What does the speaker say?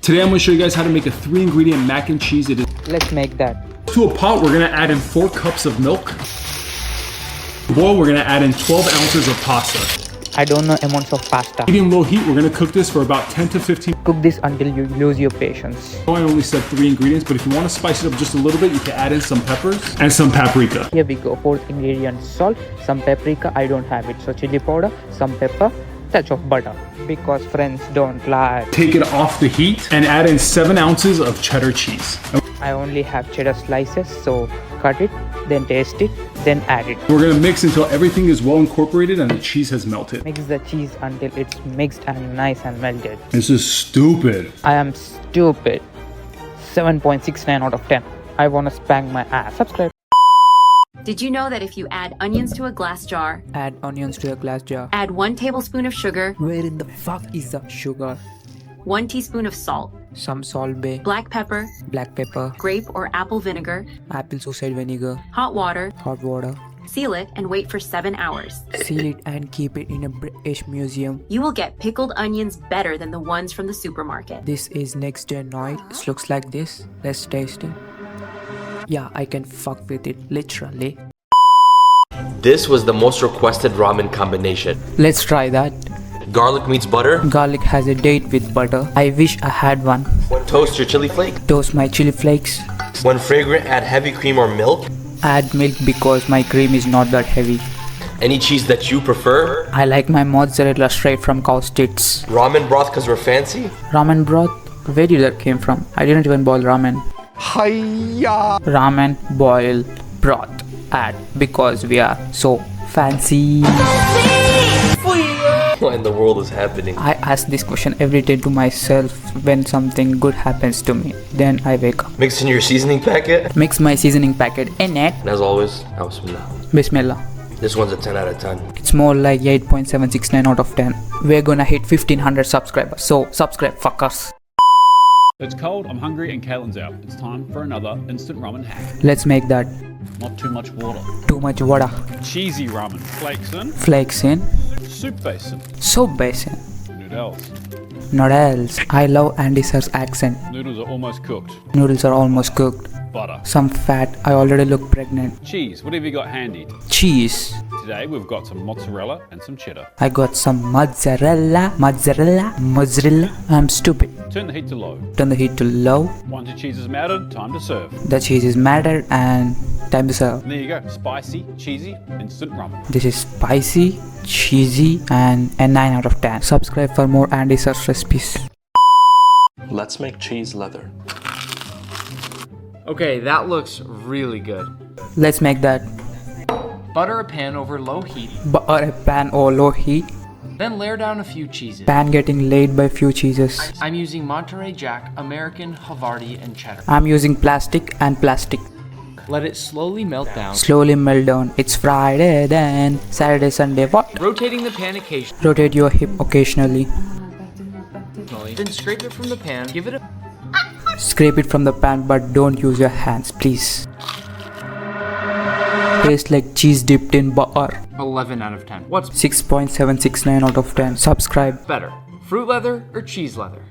Today I'm going to show you guys how to make a 3-ingredient mac and cheese. Let's make that. To a pot, we're going to add in 4 cups of milk. To boil, we're going to add in 12 ounces of pasta. I don't know amounts of pasta. Medium-low heat, we're going to cook this for about 10 to 15. Cook this until you lose your patience. I only said 3 ingredients, but if you want to spice it up just a little bit, you can add in some peppers and some paprika. Here we go. 4th ingredient, salt, some paprika. I don't have it. So chili powder, some pepper, touch of butter. Because friends don't lie. Take it off the heat and add in 7 ounces of cheddar cheese. I only have cheddar slices, so cut it, then taste it, then add it. We're going to mix until everything is well incorporated and the cheese has melted. Mix the cheese until it's mixed and nice and melted. This is stupid. I am stupid. 7.69 out of 10. I wanna spank my ass. Subscribe. Did you know that if you add onions to a glass jar, Add onions to a glass jar. add 1 tablespoon of sugar, Where in the fuck is the sugar? 1 teaspoon of salt, Some salt bay, black pepper, black pepper, grape or apple vinegar, apple suicide vinegar, hot water, hot water. seal it and wait for 7 hours. Seal it and keep it in a British museum. You will get pickled onions better than the ones from the supermarket. This is next day night. It looks like this. Let's taste it. Yeah, I can fuck with it, literally. This was the most requested ramen combination. Let's try that. Garlic meets butter. Garlic has a date with butter. I wish I had one. Toast your chili flake. Toast my chili flakes. When fragrant, add heavy cream or milk. Add milk because my cream is not that heavy. Any cheese that you prefer. I like my mozzarella straight from cow's tits. Ramen broth because we're fancy. Ramen broth? Where did that came from? I didn't even boil ramen. Hiya! Ramen, boil, broth. Add because we are so fancy. What in the world is happening? I ask this question every day to myself when something good happens to me. Then I wake up. Mix in your seasoning packet. Mix my seasoning packet in it. And as always, bismillah. Bismillah. This one's a 10 out of 10. It's more like 8.769 out of 10. We're gonna hit 1500 subscribers. So subscribe, fuckers. It's cold, I'm hungry, and Caitlin's out. It's time for another instant ramen hack. Let's make that. Not too much water. Too much water. Cheesy ramen. Flakes in. Flakes in. Soup basin. Soap basin. Noodles. Noodles. I love Andy Sir's accent. Noodles are almost cooked. Noodles are almost cooked. Butter. Some fat. I already look pregnant. Cheese. What have you got handy? Cheese. Today we've got some mozzarella and some cheddar. I got some mozzarella. I'm stupid. Turn the heat to low. Turn the heat to low. Once your cheese is melted, time to serve. The cheese is melted and time to serve. And there you go. Spicy, cheesy, instant ramen. This is spicy, cheesy, and a 9 out of 10. Subscribe for more Andy Sir's recipes. Let's make cheese leather. Okay, that looks really good. Let's make that. Butter a pan over low heat, Butter a pan or low heat. then layer down a few cheeses. Pan getting laid by few cheeses. I'm using Monterey Jack, American, Havarti, and cheddar. I'm using plastic and plastic. Let it slowly melt down. Slowly melt down. It's Friday then. Saturday, Sunday, what? Rotating the pan occasionally. Rotate your hip occasionally. Then scrape it from the pan. Give it a Scrape it from the pan but don't use your hands, please. Tastes like cheese dipped in butter. 11 out of 10. What's 6.769 out of 10. Subscribe. better, fruit leather or cheese leather?